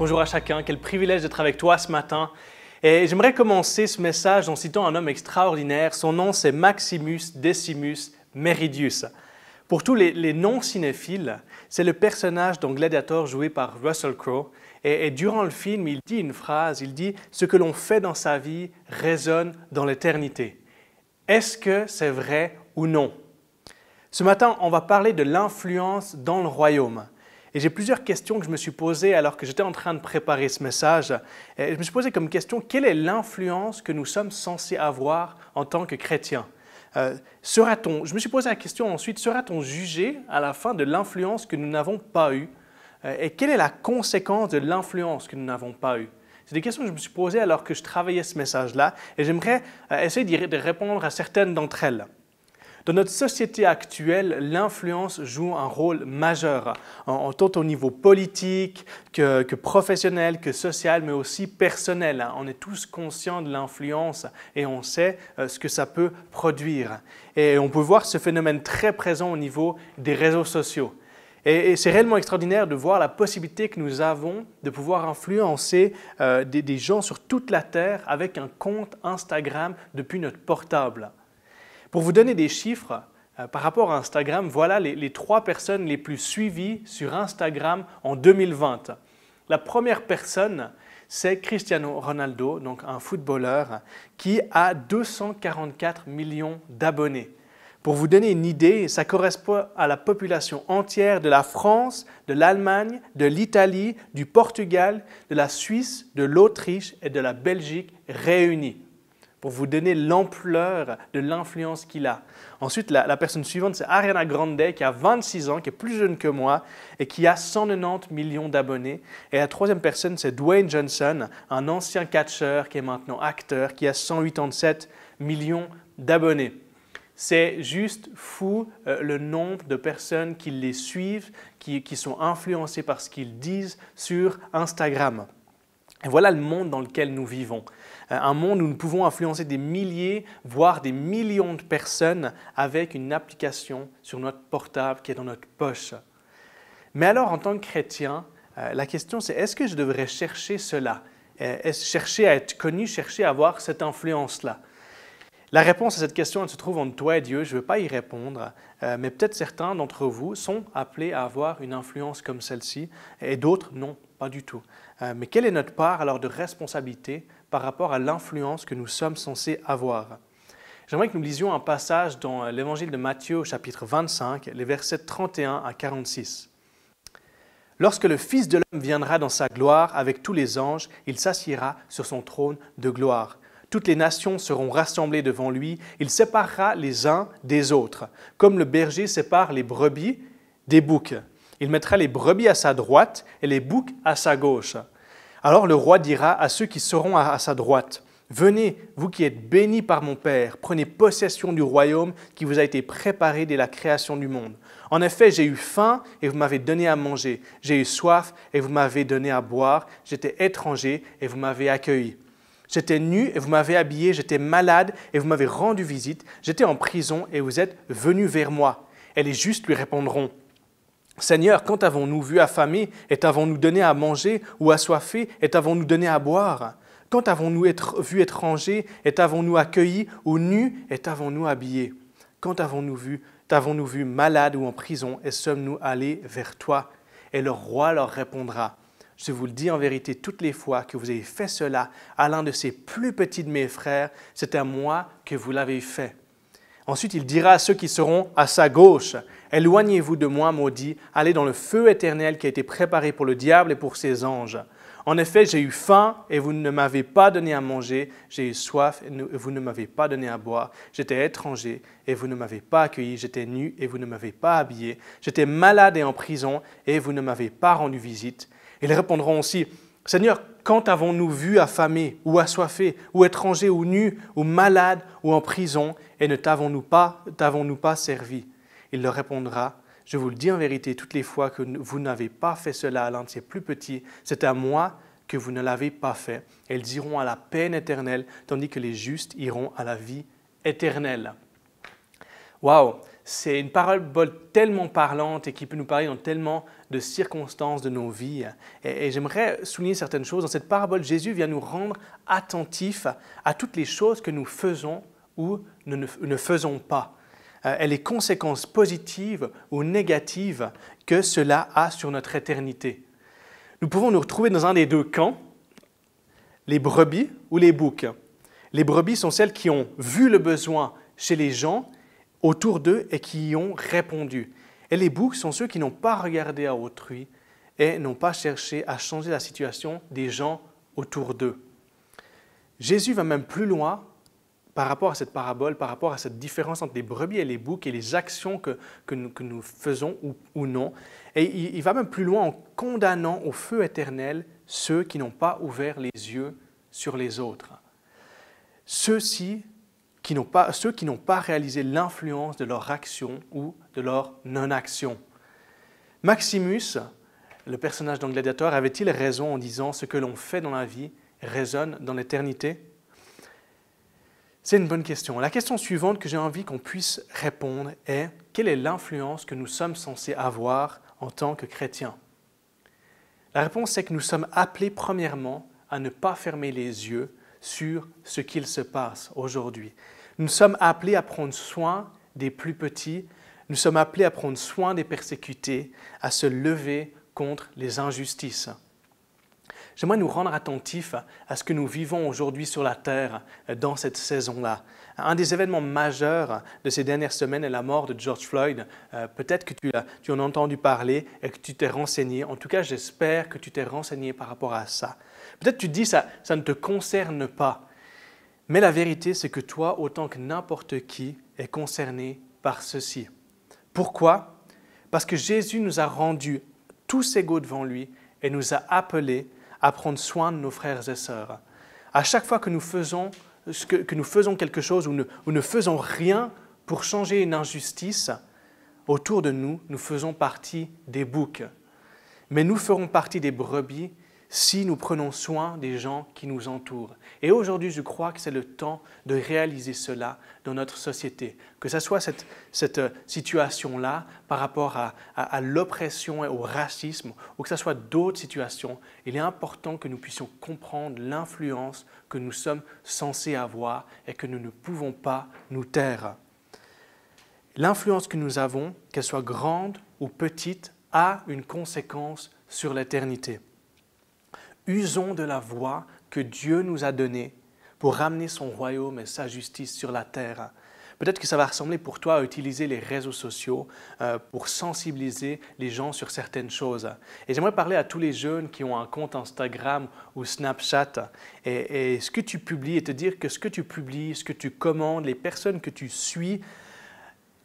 Bonjour à chacun, quel privilège d'être avec toi ce matin. Et j'aimerais commencer ce message en citant un homme extraordinaire. Son nom, c'est Maximus Decimus Meridius. Pour tous les non-cinéphiles, c'est le personnage dans Gladiator joué par Russell Crowe. Et durant le film, il dit une phrase, il dit « Ce que l'on fait dans sa vie résonne dans l'éternité ». Est-ce que c'est vrai ou non? Ce matin, on va parler de l'influence dans le royaume. Et j'ai plusieurs questions que je me suis posées alors que j'étais en train de préparer ce message. Et je me suis posé comme question, quelle est l'influence que nous sommes censés avoir en tant que chrétiens? Je me suis posé la question ensuite, sera-t-on jugé à la fin de l'influence que nous n'avons pas eue? Et quelle est la conséquence de l'influence que nous n'avons pas eue? C'est des questions que je me suis posées alors que je travaillais ce message-là et j'aimerais essayer de répondre à certaines d'entre elles. Dans notre société actuelle, l'influence joue un rôle majeur, tant au niveau politique que professionnel, que social, mais aussi personnel. On est tous conscients de l'influence et on sait ce que ça peut produire. Et on peut voir ce phénomène très présent au niveau des réseaux sociaux. Et c'est réellement extraordinaire de voir la possibilité que nous avons de pouvoir influencer des gens sur toute la Terre avec un compte Instagram depuis notre portable. Pour vous donner des chiffres, par rapport à Instagram, voilà les 3 personnes les plus suivies sur Instagram en 2020. La première personne, c'est Cristiano Ronaldo, donc un footballeur, qui a 244 millions d'abonnés. Pour vous donner une idée, ça correspond à la population entière de la France, de l'Allemagne, de l'Italie, du Portugal, de la Suisse, de l'Autriche et de la Belgique réunis. Pour vous donner l'ampleur de l'influence qu'il a. Ensuite, la personne suivante, c'est Ariana Grande, qui a 26 ans, qui est plus jeune que moi et qui a 190 millions d'abonnés. Et la troisième personne, c'est Dwayne Johnson, un ancien catcheur qui est maintenant acteur, qui a 187 millions d'abonnés. C'est juste fou le nombre de personnes qui les suivent, qui sont influencées par ce qu'ils disent sur Instagram. Et voilà le monde dans lequel nous vivons. Un monde où nous pouvons influencer des milliers, voire des millions de personnes avec une application sur notre portable qui est dans notre poche. Mais alors, en tant que chrétien, la question c'est est-ce que je devrais chercher cela? Chercher à être connu, chercher à avoir cette influence-là? La réponse à cette question, elle se trouve entre toi et Dieu. Je ne veux pas y répondre, mais peut-être certains d'entre vous sont appelés à avoir une influence comme celle-ci et d'autres non, pas du tout. Mais quelle est notre part alors de responsabilité par rapport à l'influence que nous sommes censés avoir? J'aimerais que nous lisions un passage dans l'Évangile de Matthieu au chapitre 25, les versets 31 à 46. « Lorsque le Fils de l'homme viendra dans sa gloire avec tous les anges, il s'assiera sur son trône de gloire. Toutes les nations seront rassemblées devant lui. Il séparera les uns des autres, comme le berger sépare les brebis des boucs. Il mettra les brebis à sa droite et les boucs à sa gauche. Alors le roi dira à ceux qui seront à sa droite, « Venez, vous qui êtes bénis par mon Père, prenez possession du royaume qui vous a été préparé dès la création du monde. En effet, j'ai eu faim et vous m'avez donné à manger. J'ai eu soif et vous m'avez donné à boire. J'étais étranger et vous m'avez accueilli. J'étais nu et vous m'avez habillé, j'étais malade et vous m'avez rendu visite, j'étais en prison et vous êtes venus vers moi. » Et les justes lui répondront, « Seigneur, quand avons-nous vu affamé et t'avons-nous donné à manger, ou assoiffé et t'avons-nous donné à boire? Quand avons-nous vu étranger et t'avons-nous accueilli, ou nu et t'avons-nous habillé? Quand t'avons-nous vu malade ou en prison et sommes-nous allés vers toi? » Et le roi leur répondra, « Je vous le dis en vérité, toutes les fois que vous avez fait cela à l'un de ces plus petits de mes frères, c'est à moi que vous l'avez fait. » Ensuite, il dira à ceux qui seront à sa gauche, « Éloignez-vous de moi, maudits, allez dans le feu éternel qui a été préparé pour le diable et pour ses anges. En effet, j'ai eu faim et vous ne m'avez pas donné à manger, j'ai eu soif et vous ne m'avez pas donné à boire, j'étais étranger et vous ne m'avez pas accueilli, j'étais nu et vous ne m'avez pas habillé, j'étais malade et en prison et vous ne m'avez pas rendu visite. » Ils répondront aussi, « Seigneur, quand avons-nous vu affamé ou assoiffé ou étranger ou nu ou malade ou en prison et ne t'avons-nous pas servi ?» Il leur répondra, « Je vous le dis en vérité, toutes les fois que vous n'avez pas fait cela à l'un de ces plus petits, c'est à moi que vous ne l'avez pas fait. » Et ils iront à la peine éternelle, tandis que les justes iront à la vie éternelle. Waouh! c'est une parabole tellement parlante et qui peut nous parler dans tellement de circonstances de nos vies. Et j'aimerais souligner certaines choses. Dans cette parabole, Jésus vient nous rendre attentifs à toutes les choses que nous faisons ou ne faisons pas. Et les conséquences positives ou négatives que cela a sur notre éternité. Nous pouvons nous retrouver dans un des deux camps, les brebis ou les boucs. Les brebis sont celles qui ont vu le besoin chez les gens autour d'eux et qui y ont répondu. Et les boucs sont ceux qui n'ont pas regardé à autrui et n'ont pas cherché à changer la situation des gens autour d'eux. Jésus va même plus loin par rapport à cette parabole, par rapport à cette différence entre les brebis et les boucs et les actions que nous faisons ou non. Et il va même plus loin en condamnant au feu éternel ceux qui n'ont pas ouvert les yeux sur les autres. Ceux qui n'ont pas réalisé l'influence de leur action ou de leur non-action. Maximus, le personnage dans Gladiator, avait-il raison en disant « ce que l'on fait dans la vie résonne dans l'éternité » ? C'est une bonne question. La question suivante que j'ai envie qu'on puisse répondre est « quelle est l'influence que nous sommes censés avoir en tant que chrétiens ?» La réponse est que nous sommes appelés premièrement à ne pas fermer les yeux sur ce qu'il se passe aujourd'hui. Nous sommes appelés à prendre soin des plus petits, nous sommes appelés à prendre soin des persécutés, à se lever contre les injustices. J'aimerais nous rendre attentifs à ce que nous vivons aujourd'hui sur la terre dans cette saison-là. Un des événements majeurs de ces dernières semaines est la mort de George Floyd. Peut-être que tu en as entendu parler et que tu t'es renseigné. En tout cas, j'espère que tu t'es renseigné par rapport à ça. Peut-être que tu te dis ça ne te concerne pas. Mais la vérité, c'est que toi, autant que n'importe qui, est concerné par ceci. Pourquoi? Parce que Jésus nous a rendus tous égaux devant lui et nous a appelés à prendre soin de nos frères et sœurs. À chaque fois que nous faisons quelque chose ou ne faisons rien pour changer une injustice, autour de nous, nous faisons partie des boucs. Mais nous ferons partie des brebis si nous prenons soin des gens qui nous entourent. Et aujourd'hui, je crois que c'est le temps de réaliser cela dans notre société. Que ce soit cette situation-là par rapport à l'oppression et au racisme, ou que ce soit d'autres situations, il est important que nous puissions comprendre l'influence que nous sommes censés avoir et que nous ne pouvons pas nous taire. L'influence que nous avons, qu'elle soit grande ou petite, a une conséquence sur l'éternité. Usons de la voix que Dieu nous a donnée pour ramener son royaume et sa justice sur la terre. Peut-être que ça va ressembler pour toi à utiliser les réseaux sociaux pour sensibiliser les gens sur certaines choses. Et j'aimerais parler à tous les jeunes qui ont un compte Instagram ou Snapchat et ce que tu publies et te dire que ce que tu publies, ce que tu commandes, les personnes que tu suis,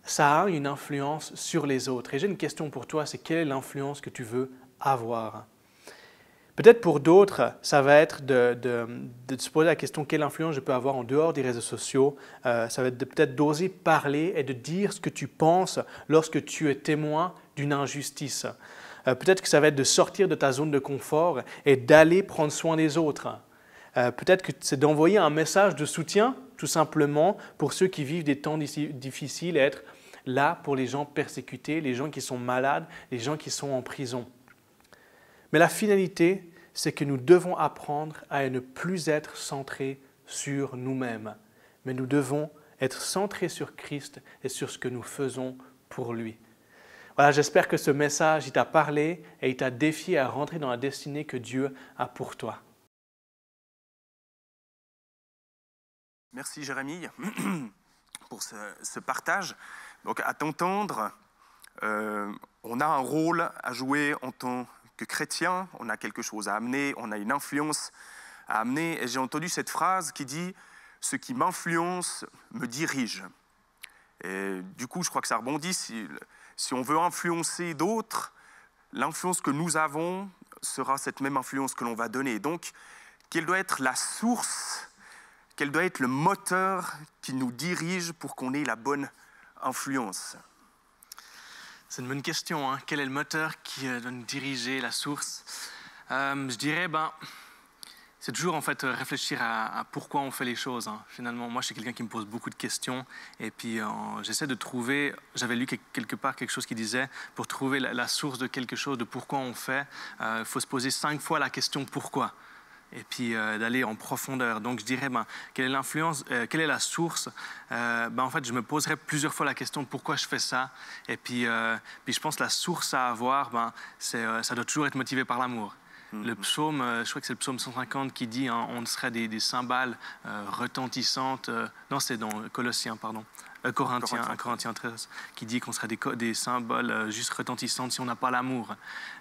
ça a une influence sur les autres. Et j'ai une question pour toi, c'est quelle est l'influence que tu veux avoir ? Peut-être pour d'autres, ça va être de se poser la question quelle influence je peux avoir en dehors des réseaux sociaux. Ça va être peut-être d'oser parler et de dire ce que tu penses lorsque tu es témoin d'une injustice. Peut-être que ça va être de sortir de ta zone de confort et d'aller prendre soin des autres. Peut-être que c'est d'envoyer un message de soutien, tout simplement, pour ceux qui vivent des temps difficiles et être là pour les gens persécutés, les gens qui sont malades, les gens qui sont en prison. Mais la finalité, c'est que nous devons apprendre à ne plus être centrés sur nous-mêmes, mais nous devons être centrés sur Christ et sur ce que nous faisons pour lui. Voilà, j'espère que ce message, il t'a parlé et il t'a défié à rentrer dans la destinée que Dieu a pour toi. Merci Jérémy pour ce partage. Donc à t'entendre, on a un rôle à jouer en tant que chrétien, on a quelque chose à amener, on a une influence à amener. Et j'ai entendu cette phrase qui dit « ce qui m'influence me dirige ». Et du coup, je crois que ça rebondit. Si on veut influencer d'autres, l'influence que nous avons sera cette même influence que l'on va donner. Donc, quelle doit être la source, quel doit être le moteur qui nous dirige pour qu'on ait la bonne influence ? C'est une bonne question. Hein? Quel est le moteur qui doit nous diriger, la source? Je dirais, c'est toujours en fait réfléchir à pourquoi on fait les choses. Hein. Finalement, moi, je suis quelqu'un qui me pose beaucoup de questions et puis j'essaie de trouver. J'avais lu quelque part quelque chose qui disait pour trouver la source de quelque chose, de pourquoi on fait, il faut se poser 5 fois la question pourquoi. Et puis d'aller en profondeur. Donc je dirais, quelle est l'influence, quelle est la source en fait, je me poserai plusieurs fois la question de pourquoi je fais ça. Et puis je pense que la source à avoir, ça doit toujours être motivé par l'amour. Le psaume, je crois que c'est le psaume 150 qui dit on serait des cymbales retentissantes. Non, c'est dans Colossiens, pardon. Corinthiens 13, qui dit qu'on serait des symboles juste retentissantes si on n'a pas l'amour.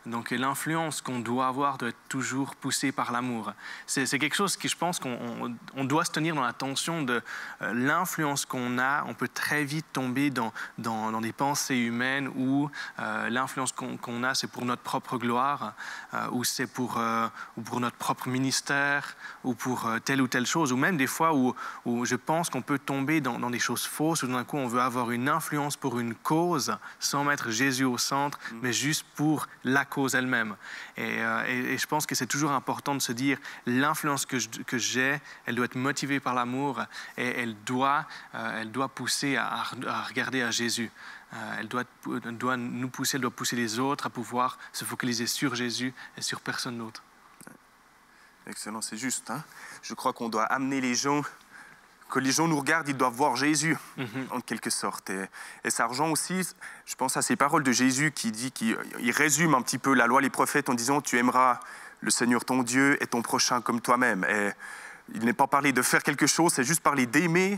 Donc l'influence qu'on doit avoir doit être toujours poussée par l'amour. C'est quelque chose que je pense qu'on doit se tenir dans la tension de l'influence qu'on a. On peut très vite tomber dans des pensées humaines où l'influence qu'on a, c'est pour notre propre gloire, ou c'est pour notre propre ministère, ou pour telle ou telle chose, ou même des fois où je pense qu'on peut tomber dans des choses fausses, où d'un coup on veut avoir une influence pour une cause sans mettre Jésus au centre, mais juste pour la cause elle-même. Et je pense que c'est toujours important de se dire l'influence que j'ai, elle doit être motivée par l'amour et elle doit pousser à regarder à Jésus. Elle doit nous pousser, elle doit pousser les autres à pouvoir se focaliser sur Jésus et sur personne d'autre. Excellent, c'est juste. Hein? Je crois qu'on doit amener les gens, que les gens nous regardent, ils doivent voir Jésus, en quelque sorte. Et ça rejoint aussi, je pense à ces paroles de Jésus qui résume un petit peu la loi, les prophètes en disant « Tu aimeras le Seigneur ton Dieu et ton prochain comme toi-même ». Et il n'est pas parlé de faire quelque chose, c'est juste parler d'aimer.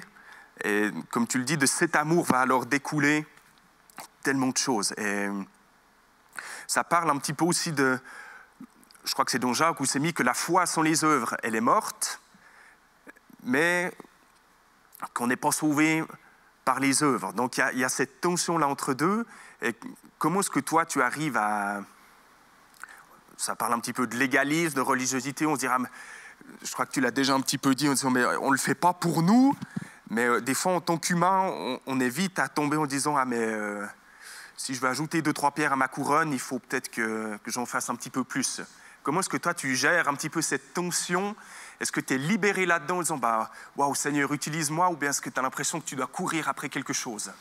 Et comme tu le dis, de cet amour va alors découler tellement de choses. Et ça parle un petit peu aussi de... Je crois que c'est dans Jacques où c'est mis que la foi sans les œuvres, elle est morte, mais qu'on n'est pas sauvé par les œuvres. Donc il y a cette tension-là entre deux. Et comment est-ce que toi, tu arrives à... Ça parle un petit peu de légalisme, de religiosité. On se dira, je crois que tu l'as déjà un petit peu dit, en disant, mais on ne le fait pas pour nous. Mais des fois, en tant qu'humain, on est vite à tomber en disant, si je veux ajouter 2-3 pierres à ma couronne, il faut peut-être que j'en fasse un petit peu plus. Comment est-ce que toi, tu gères un petit peu cette tension? Est-ce que tu es libéré là-dedans en disant, waouh, Seigneur, utilise-moi, ou bien est-ce que tu as l'impression que tu dois courir après quelque chose?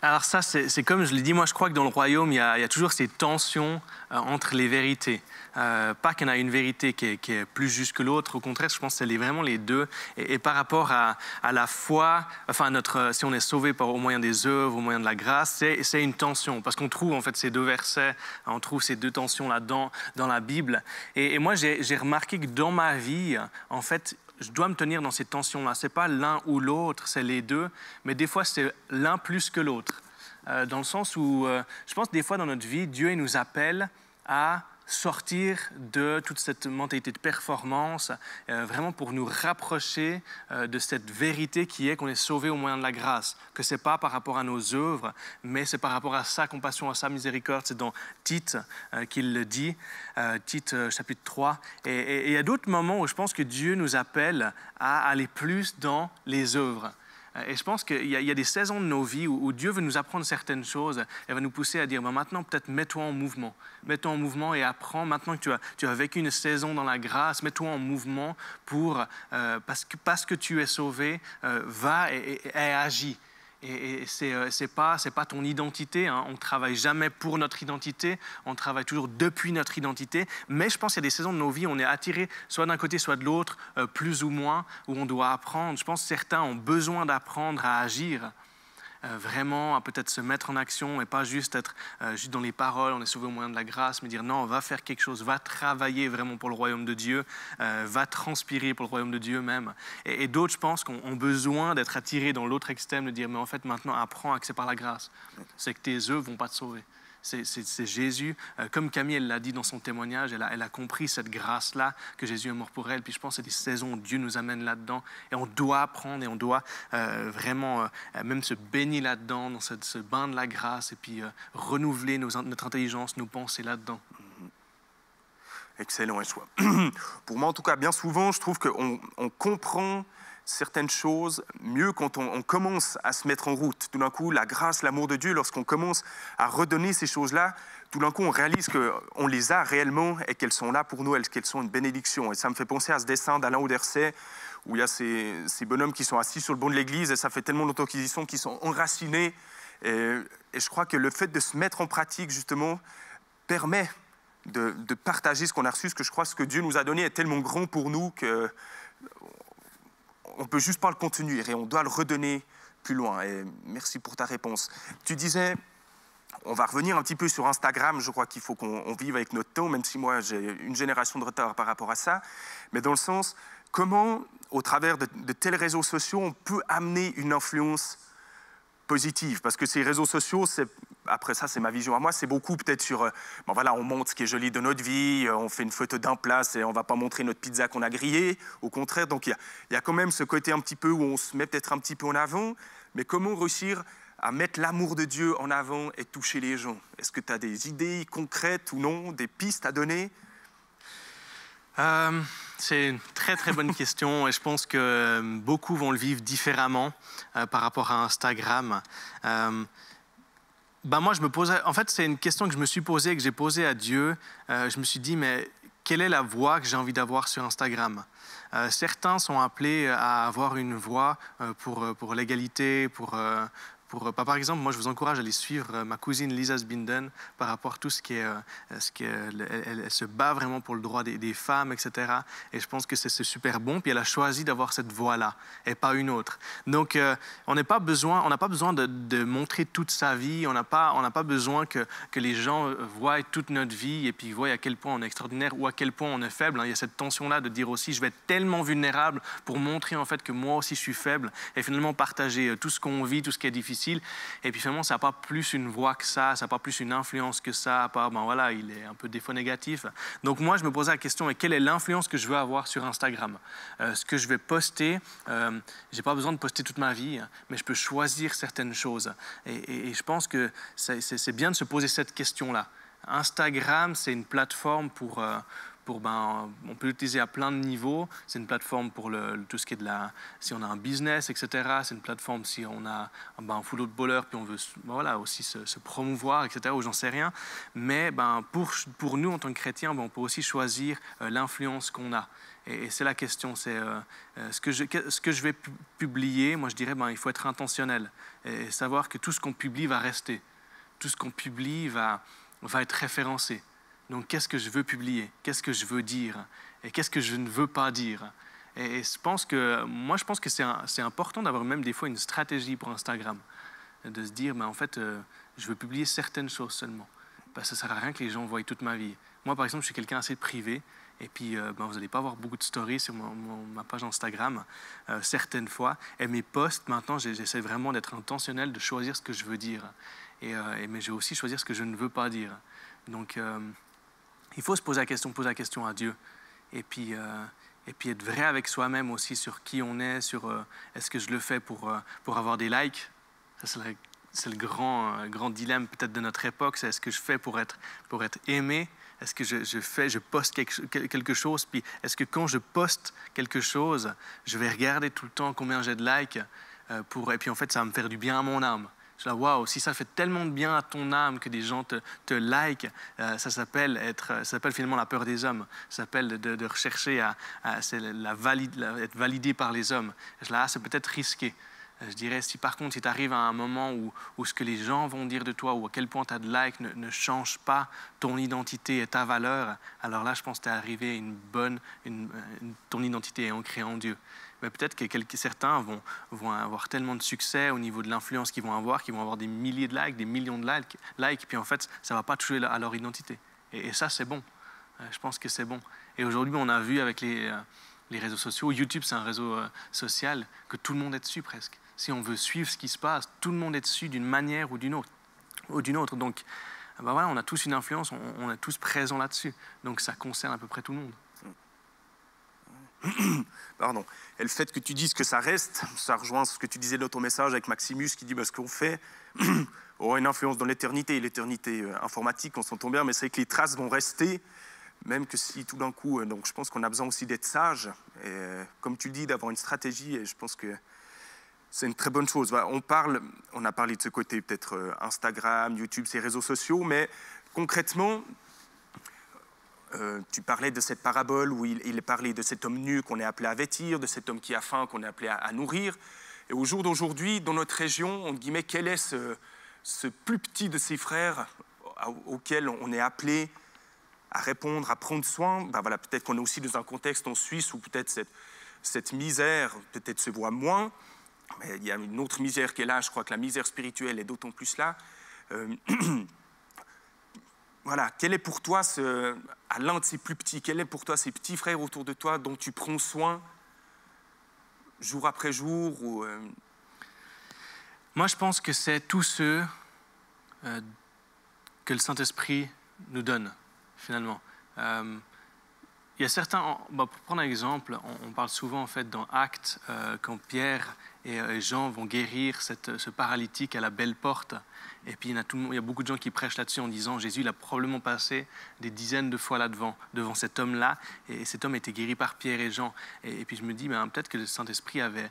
Alors ça, c'est comme je l'ai dit, moi je crois que dans le royaume, il y a toujours ces tensions entre les vérités. Pas qu'il y en a une vérité qui est plus juste que l'autre, au contraire, je pense que c'est vraiment les deux. Et par rapport à la foi, enfin si on est sauvé au moyen des œuvres, au moyen de la grâce, c'est une tension. Parce qu'on trouve en fait ces deux versets, on trouve ces deux tensions là-dedans dans la Bible. Et moi j'ai remarqué que dans ma vie, en fait, je dois me tenir dans ces tensions-là. Ce n'est pas l'un ou l'autre, c'est les deux, mais des fois, c'est l'un plus que l'autre. Dans le sens où, je pense que des fois dans notre vie, Dieu il nous appelle à sortir de toute cette mentalité de performance, vraiment pour nous rapprocher de cette vérité qui est qu'on est sauvé au moyen de la grâce, que ce n'est pas par rapport à nos œuvres, mais c'est par rapport à sa compassion, à sa miséricorde. C'est dans Tite qu'il le dit, Tite chapitre 3. Et il y a d'autres moments où je pense que Dieu nous appelle à aller plus dans les œuvres. Et je pense qu'il y a des saisons de nos vies où Dieu veut nous apprendre certaines choses et va nous pousser à dire maintenant, peut-être mets-toi en mouvement. Mets-toi en mouvement et apprends. Maintenant que tu as vécu une saison dans la grâce, mets-toi en mouvement parce que tu es sauvé, va et agis. Et c'est pas ton identité, hein. On ne travaille jamais pour notre identité, on travaille toujours depuis notre identité, mais je pense qu'il y a des saisons de nos vies où on est attiré soit d'un côté, soit de l'autre, plus ou moins, où on doit apprendre. Je pense que certains ont besoin d'apprendre à agir, vraiment à peut-être se mettre en action et pas juste être juste dans les paroles, on est sauvé au moyen de la grâce, mais dire non, va faire quelque chose, va travailler vraiment pour le royaume de Dieu, va transpirer pour le royaume de Dieu même. Et d'autres, je pense, ont besoin d'être attirés dans l'autre extrême, de dire mais en fait maintenant apprends à que c'est par la grâce, c'est que tes œuvres vont pas te sauver. C'est Jésus, comme Camille elle l'a dit dans son témoignage, elle a compris cette grâce-là, que Jésus est mort pour elle. Puis je pense que c'est des saisons où Dieu nous amène là-dedans. Et on doit apprendre et on doit vraiment même se baigner là-dedans, dans ce bain de la grâce, et puis renouveler notre intelligence, nos pensées là-dedans. Excellent. Pour moi, en tout cas, bien souvent, je trouve qu'on comprend certaines choses mieux quand on commence à se mettre en route. Tout d'un coup, la grâce, l'amour de Dieu, lorsqu'on commence à redonner ces choses-là, tout d'un coup, on réalise qu'on les a réellement et qu'elles sont là pour nous, qu'elles sont une bénédiction. Et ça me fait penser à ce dessin d'Alain Auderset, où il y a ces bonhommes qui sont assis sur le banc de l'église, et ça fait tellement longtemps qu'ils y sont, qu'ils sont enracinés. Et je crois que le fait de se mettre en pratique, justement, permet de partager ce qu'on a reçu, ce que je crois ce que Dieu nous a donné est tellement grand pour nous qu'on ne peut juste pas le contenir et on doit le redonner plus loin. Et merci pour ta réponse. Tu disais, on va revenir un petit peu sur Instagram, je crois qu'il faut qu'on vive avec notre temps, même si moi j'ai une génération de retard par rapport à ça, mais dans le sens, comment, au travers de tels réseaux sociaux, on peut amener une influence positive, parce que ces réseaux sociaux, après ça c'est ma vision à moi, c'est beaucoup peut-être sur, bon voilà, on montre ce qui est joli de notre vie, on fait une photo d'un plat et on ne va pas montrer notre pizza qu'on a grillée, au contraire, donc il y a quand même ce côté un petit peu où on se met peut-être un petit peu en avant, mais comment réussir à mettre l'amour de Dieu en avant et toucher les gens? Est-ce que tu as des idées concrètes ou non, des pistes à donner? C'est une très très bonne question et je pense que beaucoup vont le vivre différemment par rapport à Instagram. Moi, je me posais, en fait, c'est une question que je me suis posée et que j'ai posée à Dieu. Je me suis dit, mais quelle est la voix que j'ai envie d'avoir sur Instagram? Certains sont appelés à avoir une voix pour l'égalité, par exemple, moi, je vous encourage à aller suivre ma cousine Lisa Sbinden par rapport à tout ce qui est... elle se bat vraiment pour le droit des femmes, etc. Et je pense que c'est super bon. Puis elle a choisi d'avoir cette voix-là et pas une autre. Donc, on n'a pas besoin de montrer toute sa vie. On n'a pas besoin que les gens voient toute notre vie et puis voient à quel point on est extraordinaire ou à quel point on est faible. Il y a cette tension-là de dire aussi, je vais être tellement vulnérable pour montrer en fait que moi aussi je suis faible et finalement partager tout ce qu'on vit, tout ce qui est difficile. Et puis finalement, ça n'a pas plus une voix que ça n'a pas plus une influence que ça, à part, voilà, il est un peu défaut négatif. Donc moi, je me posais la question, mais quelle est l'influence que je veux avoir sur Instagram? Ce que je vais poster, je n'ai pas besoin de poster toute ma vie, mais je peux choisir certaines choses. Et je pense que c'est bien de se poser cette question-là. Instagram, c'est une plateforme on peut l'utiliser à plein de niveaux. C'est une plateforme pour tout ce qui est si on a un business, etc. C'est une plateforme si on a un footballeur puis on veut aussi se promouvoir, etc. Ou j'en sais rien. Mais pour nous, en tant que chrétiens, on peut aussi choisir l'influence qu'on a. Et c'est la question, c'est ce que je vais publier. Moi, je dirais, il faut être intentionnel et savoir que tout ce qu'on publie va rester. Tout ce qu'on publie va être référencé. Donc, qu'est-ce que je veux publier? Qu'est-ce que je veux dire? Et qu'est-ce que je ne veux pas dire? Et je pense que c'est important d'avoir même des fois une stratégie pour Instagram. De se dire, en fait, je veux publier certaines choses seulement. Parce que ça ne sert à rien que les gens voient toute ma vie. Moi, par exemple, je suis quelqu'un assez privé. Et puis, vous n'allez pas avoir beaucoup de stories sur ma page Instagram, certaines fois. Et mes posts, maintenant, j'essaie vraiment d'être intentionnel, de choisir ce que je veux dire. Mais je vais aussi choisir ce que je ne veux pas dire. Donc, il faut se poser la question à Dieu. Et puis être vrai avec soi-même aussi sur qui on est, sur est-ce que je le fais pour avoir des likes? Ça, c'est le grand dilemme peut-être de notre époque. C'est est-ce que je fais pour être aimé? Est-ce que je poste quelque chose? Puis est-ce que quand je poste quelque chose, je vais regarder tout le temps combien j'ai de likes et puis en fait, ça va me faire du bien à mon âme. Je dis, waouh, si ça fait tellement de bien à ton âme que des gens te like, ça s'appelle finalement la peur des hommes. Ça s'appelle de rechercher être validé par les hommes. Là, c'est peut-être risqué. Je dirais, si par contre, si tu arrives à un moment où ce que les gens vont dire de toi ou à quel point tu as de likes ne change pas ton identité et ta valeur, alors là, je pense que tu es arrivé à ton identité est ancrée en Dieu. Mais peut-être que certains vont avoir tellement de succès au niveau de l'influence qu'ils vont avoir des milliers de likes, des millions de likes, puis en fait, ça ne va pas toucher à leur identité. Et ça, c'est bon. Je pense que c'est bon. Et aujourd'hui, on a vu avec les réseaux sociaux, YouTube, c'est un réseau social, que tout le monde est dessus presque. Si on veut suivre ce qui se passe, tout le monde est dessus d'une manière ou d'une autre. Donc, voilà, on a tous une influence, on est tous présents là-dessus. Donc, ça concerne à peu près tout le monde. Pardon. Et le fait que tu dises que ça reste, ça rejoint ce que tu disais dans ton message avec Maximus qui dit ce qu'on fait aura une influence dans l'éternité. L'éternité informatique, on s'entend bien, mais c'est que les traces vont rester, même que si tout d'un coup, donc je pense qu'on a besoin aussi d'être sage, et comme tu dis, d'avoir une stratégie, et je pense que c'est une très bonne chose. On a parlé de ce côté peut-être Instagram, YouTube, ces réseaux sociaux, mais concrètement, tu parlais de cette parabole où il parlait de cet homme nu qu'on est appelé à vêtir, de cet homme qui a faim qu'on est appelé à nourrir. Et au jour d'aujourd'hui, dans notre région, on dit, mais quel est ce plus petit de ses frères auquel on est appelé à répondre, à prendre soin? Ben voilà, peut-être qu'on est aussi dans un contexte en Suisse où peut-être cette misère peut-être se voit moins, mais il y a une autre misère qui est là. Je crois que la misère spirituelle est d'autant plus là. Voilà, quel est pour toi, à l'un de ces plus petits, quel est pour toi ces petits frères autour de toi dont tu prends soin jour après jour Moi, je pense que c'est tous ceux que le Saint-Esprit nous donne, finalement. Il y a certains, pour prendre un exemple, on parle souvent en fait dans Actes, quand Pierre et Jean vont guérir ce paralytique à la belle porte. Et puis il y a beaucoup de gens qui prêchent là-dessus en disant Jésus il a probablement passé des dizaines de fois là-devant, devant cet homme-là, et cet homme était guéri par Pierre et Jean. Et puis je me dis, peut-être que le Saint-Esprit avait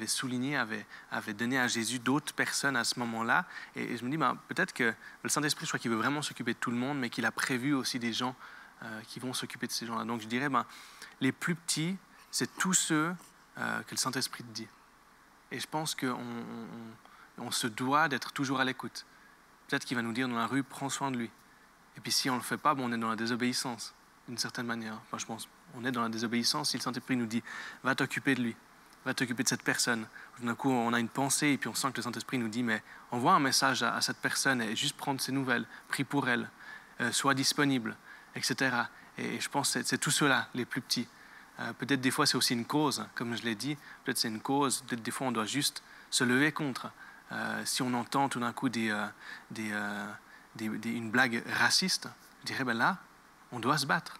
souligné, avait donné à Jésus d'autres personnes à ce moment-là. Et je me dis, peut-être que le Saint-Esprit, je crois qu'il veut vraiment s'occuper de tout le monde, mais qu'il a prévu aussi des gens qui vont s'occuper de ces gens-là. Donc je dirais, les plus petits, c'est tous ceux que le Saint-Esprit te dit. Et je pense qu'on se doit d'être toujours à l'écoute. Peut-être qu'il va nous dire dans la rue, prends soin de lui. Et puis si on ne le fait pas, on est dans la désobéissance, d'une certaine manière. Enfin, je pense, on est dans la désobéissance si le Saint-Esprit nous dit, va t'occuper de lui, va t'occuper de cette personne. D'un coup, on a une pensée et puis on sent que le Saint-Esprit nous dit, mais envoie un message à cette personne et juste prendre ses nouvelles, prie pour elle, sois disponible, etc. Et je pense que c'est tous ceux-là, les plus petits. Peut-être des fois c'est aussi une cause, comme je l'ai dit, peut-être c'est une cause, peut-être des fois on doit juste se lever contre. Si on entend tout d'un coup une blague raciste, je dirais, là, on doit se battre.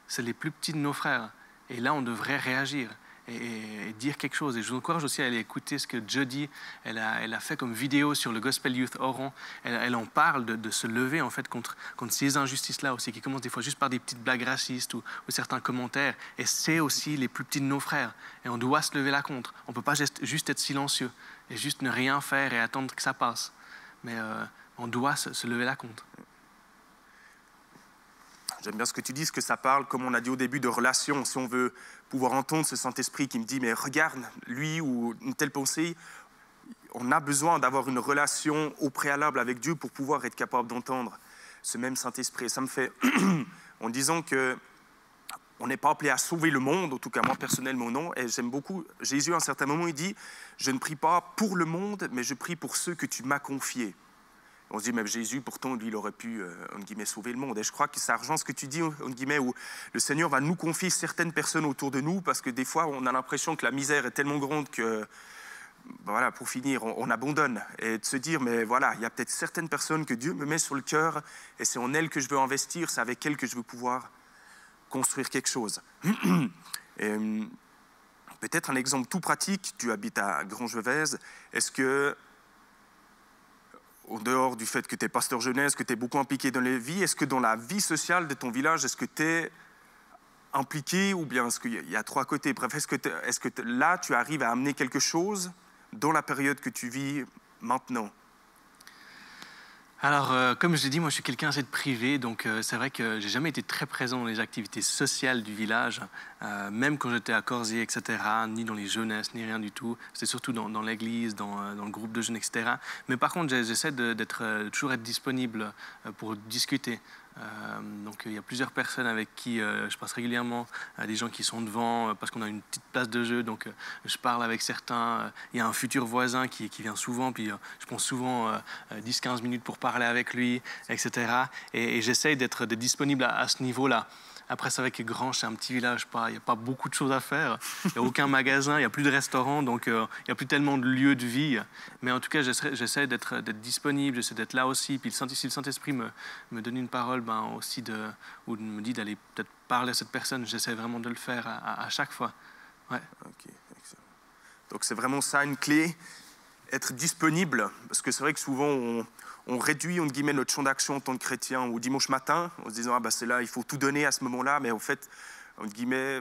C'est les plus petits de nos frères. Et là, on devrait réagir et dire quelque chose. Et je vous encourage aussi à aller écouter ce que Jody, elle a fait comme vidéo sur le Gospel Youth Oran. Elle en parle de se lever en fait contre ces injustices-là aussi, qui commencent des fois juste par des petites blagues racistes ou certains commentaires. Et c'est aussi les plus petits de nos frères. Et on doit se lever là contre. On ne peut pas juste être silencieux et juste ne rien faire et attendre que ça passe. Mais on doit se lever là contre. J'aime bien ce que tu dis, ce que ça parle, comme on a dit au début, de relation. Si on veut pouvoir entendre ce Saint-Esprit qui me dit, mais regarde, lui ou une telle pensée, on a besoin d'avoir une relation au préalable avec Dieu pour pouvoir être capable d'entendre ce même Saint-Esprit. Ça me fait, en disant que on n'est pas appelé à sauver le monde, en tout cas moi personnellement non, et j'aime beaucoup, Jésus à un certain moment il dit, je ne prie pas pour le monde, mais je prie pour ceux que tu m'as confiés. On se dit, mais Jésus, pourtant, lui, il aurait pu, entre guillemets, sauver le monde. Et je crois que ça rejoint ce que tu dis, entre guillemets, où le Seigneur va nous confier certaines personnes autour de nous, parce que des fois, on a l'impression que la misère est tellement grande que, voilà, pour finir, on abandonne. Et de se dire, mais voilà, il y a peut-être certaines personnes que Dieu me met sur le cœur, et c'est en elles que je veux investir, c'est avec elles que je veux pouvoir construire quelque chose. Et, peut-être un exemple tout pratique, tu habites à Grand-Gevèze, est-ce que, en dehors du fait que tu es pasteur jeunesse, que tu es beaucoup impliqué dans les vies, est-ce que dans la vie sociale de ton village, est-ce que tu es impliqué ou bien est-ce qu'il y a trois côtés? Bref, est-ce que là, tu arrives à amener quelque chose dans la période que tu vis maintenant? Alors, comme je l'ai dit, moi je suis quelqu'un assez de privé, donc c'est vrai que j'ai jamais été très présent dans les activités sociales du village, même quand j'étais à Corsier, etc., ni dans les jeunesses, ni rien du tout. C'était surtout dans l'église, dans le groupe de jeunes, etc. Mais par contre, j'essaie toujours être disponible pour discuter. Donc il y a plusieurs personnes avec qui je passe régulièrement, des gens qui sont devant parce qu'on a une petite place de jeu, donc je parle avec certains. Il y a un futur voisin qui vient souvent, puis je prends souvent 10-15 minutes pour parler avec lui, etc. Et j'essaye d'être disponible à ce niveau-là. Après, c'est vrai que Granges, c'est un petit village, il n'y a pas beaucoup de choses à faire. Il n'y a aucun magasin, il n'y a plus de restaurant, donc il n'y a plus tellement de lieux de vie. Mais en tout cas, j'essaie d'être disponible, j'essaie d'être là aussi. Puis si le Saint-Esprit me donne une parole, aussi ou me dit d'aller peut-être parler à cette personne, j'essaie vraiment de le faire à chaque fois. Ouais. Ok, excellent. Donc c'est vraiment ça une clé, être disponible. Parce que c'est vrai que souvent, on réduit, entre guillemets, notre champ d'action en tant que chrétien au dimanche matin, en se disant, ah ben c'est là, il faut tout donner à ce moment-là, mais en fait, entre guillemets,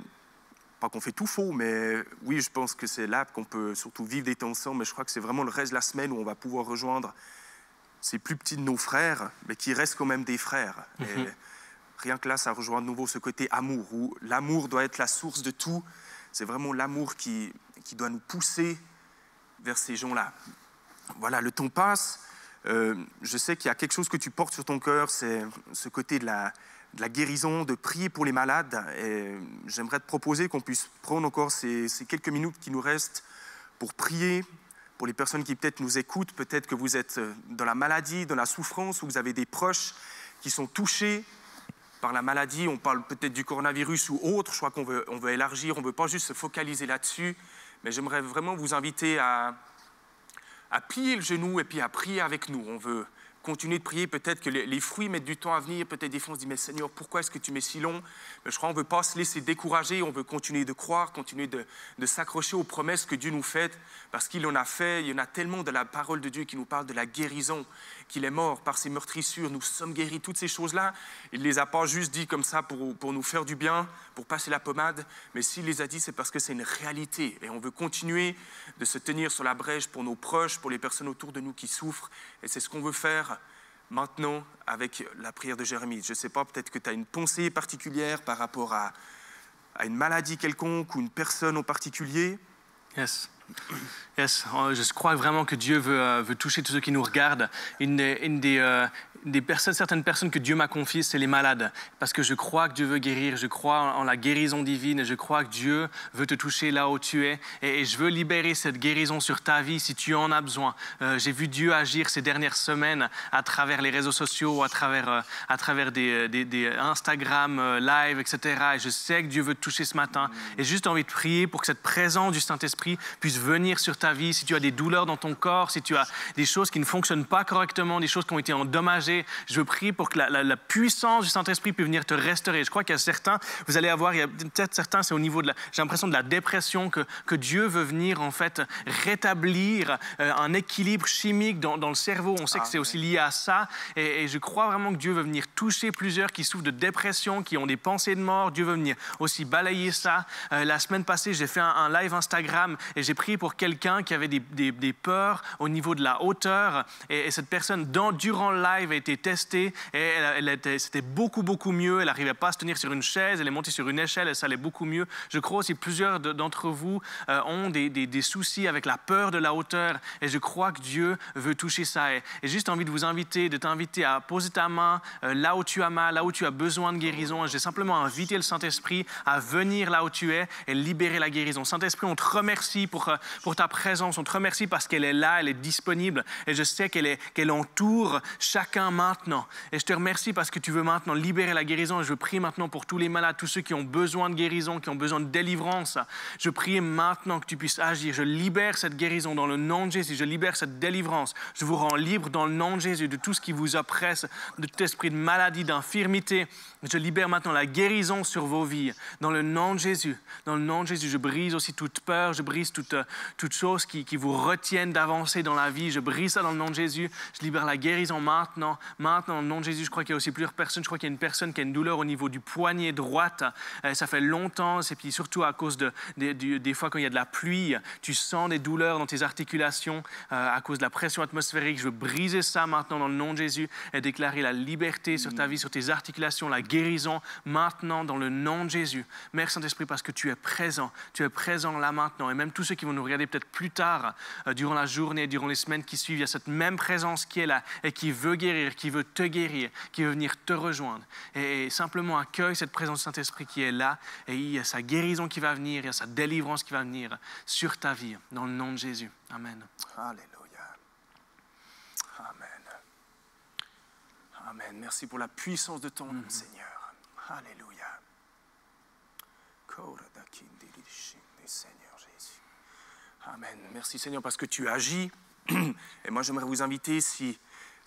pas qu'on fait tout faux, mais oui, je pense que c'est là qu'on peut surtout vivre des temps ensemble, mais je crois que c'est vraiment le reste de la semaine où on va pouvoir rejoindre ces plus petits de nos frères, mais qui restent quand même des frères. Et rien que là, ça rejoint de nouveau ce côté amour, où l'amour doit être la source de tout. C'est vraiment l'amour qui doit nous pousser vers ces gens-là. Voilà, le temps passe. Je sais qu'il y a quelque chose que tu portes sur ton cœur, c'est ce côté de la guérison, de prier pour les malades. Et j'aimerais te proposer qu'on puisse prendre encore ces quelques minutes qui nous restent pour prier pour les personnes qui peut-être nous écoutent. Peut-être que vous êtes dans la maladie, dans la souffrance, ou vous avez des proches qui sont touchés par la maladie. On parle peut-être du coronavirus ou autre. Je crois qu'on veut élargir, on ne veut pas juste se focaliser là-dessus. Mais j'aimerais vraiment vous inviter à plier le genou et puis à prier avec nous. On veut continuer de prier. Peut-être que les fruits mettent du temps à venir. Peut-être des fois on se dit, mais Seigneur, pourquoi est-ce que tu mets si long? Mais je crois qu'on ne veut pas se laisser décourager. On veut continuer de croire, continuer de s'accrocher aux promesses que Dieu nous fait. Parce qu'il en a fait. Il y en a tellement de la parole de Dieu qui nous parle de la guérison, qu'il est mort par ses meurtrissures. Nous sommes guéris. Toutes ces choses-là, il ne les a pas juste dit comme ça pour nous faire du bien, pour passer la pommade. Mais s'il les a dit, c'est parce que c'est une réalité. Et on veut continuer de se tenir sur la brèche pour nos proches, pour les personnes autour de nous qui souffrent. Et c'est ce qu'on veut faire maintenant avec la prière de Jérémie. Je ne sais pas, peut-être que tu as une pensée particulière par rapport à une maladie quelconque ou une personne en particulier. Yes. Yes. Je crois vraiment que Dieu veut toucher tous ceux qui nous regardent. Certaines personnes que Dieu m'a confiées, c'est les malades. Parce que je crois que Dieu veut guérir, je crois en la guérison divine, et je crois que Dieu veut te toucher là où tu es. Et je veux libérer cette guérison sur ta vie si tu en as besoin. J'ai vu Dieu agir ces dernières semaines à travers les réseaux sociaux, à travers des Instagram live, etc. Et je sais que Dieu veut te toucher ce matin. Et j'ai juste envie de prier pour que cette présence du Saint-Esprit puisse venir sur ta vie. Si tu as des douleurs dans ton corps, si tu as des choses qui ne fonctionnent pas correctement, des choses qui ont été endommagées, je veux prier pour que la puissance du Saint-Esprit puisse venir te restaurer. Je crois qu'il y a certains, vous allez avoir, il y a peut-être certains, c'est au niveau j'ai l'impression de la dépression, que Dieu veut venir en fait rétablir un équilibre chimique dans le cerveau. On sait que c'est aussi lié à ça. Et je crois vraiment que Dieu veut venir toucher plusieurs qui souffrent de dépression, qui ont des pensées de mort. Dieu veut venir aussi balayer ça. La semaine passée, j'ai fait un live Instagram et j'ai prié pour quelqu'un qui avait des peurs au niveau de la hauteur. Et cette personne, durant le live, a été testée et c'était beaucoup mieux. Elle n'arrivait pas à se tenir sur une chaise, elle est montée sur une échelle et ça allait beaucoup mieux. Je crois aussi que plusieurs d'entre vous ont des soucis avec la peur de la hauteur et je crois que Dieu veut toucher ça. Et juste envie de t'inviter à poser ta main là où tu as mal, là où tu as besoin de guérison. J'ai simplement invité le Saint-Esprit à venir là où tu es et libérer la guérison. Saint-Esprit, on te remercie pour ta présence, on te remercie parce qu'elle est là, elle est disponible et je sais qu'elle entoure chacun maintenant. Et je te remercie parce que tu veux maintenant libérer la guérison et je prie maintenant pour tous les malades, tous ceux qui ont besoin de guérison, qui ont besoin de délivrance. Je prie maintenant que tu puisses agir. Je libère cette guérison dans le nom de Jésus. Je libère cette délivrance. Je vous rends libre dans le nom de Jésus de tout ce qui vous oppresse, de tout esprit de maladie, d'infirmité. Je libère maintenant la guérison sur vos vies dans le nom de Jésus. Dans le nom de Jésus, je brise aussi toute peur, je brise toute chose qui vous retienne d'avancer dans la vie. Je brise ça dans le nom de Jésus. Je libère la guérison maintenant, dans le nom de Jésus. Je crois qu'il y a aussi plusieurs personnes. Je crois qu'il y a une personne qui a une douleur au niveau du poignet droite. Ça fait longtemps, et puis surtout à cause des fois quand il y a de la pluie, tu sens des douleurs dans tes articulations à cause de la pression atmosphérique. Je veux briser ça maintenant dans le nom de Jésus et déclarer la liberté sur ta vie, sur tes articulations, la guérison maintenant dans le nom de Jésus. Merci Saint-Esprit parce que tu es présent là maintenant. Et même tous ceux qui vont nous regarder peut-être plus tard, durant la journée, durant les semaines qui suivent, il y a cette même présence qui est là et qui veut guérir, qui veut te guérir, qui veut venir te rejoindre. Et simplement accueille cette présence du Saint-Esprit qui est là et il y a sa guérison qui va venir, il y a sa délivrance qui va venir sur ta vie, dans le nom de Jésus. Amen. Alléluia. Amen. Merci pour la puissance de ton nom, Seigneur. Alléluia. Seigneur Jésus. Amen. Merci Seigneur parce que tu agis. Et moi j'aimerais vous inviter, si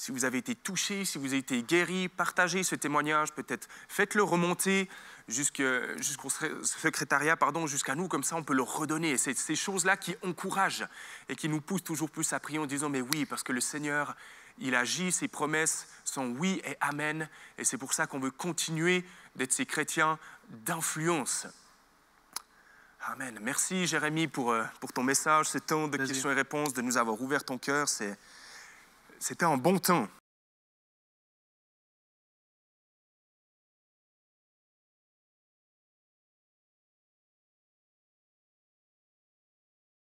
vous avez été touché, si vous avez été guéri, partagez ce témoignage, peut-être faites-le remonter jusqu'au secrétariat, jusqu'à nous, comme ça on peut le redonner. Et c'est ces choses-là qui encouragent et qui nous poussent toujours plus à prier en disant mais oui, parce que le Seigneur, il agit, ses promesses sont oui et amen. Et c'est pour ça qu'on veut continuer d'être ces chrétiens d'influence. Amen. Merci Jérémie pour ton message, ce temps de questions et réponses, de nous avoir ouvert ton cœur. C'était un bon temps.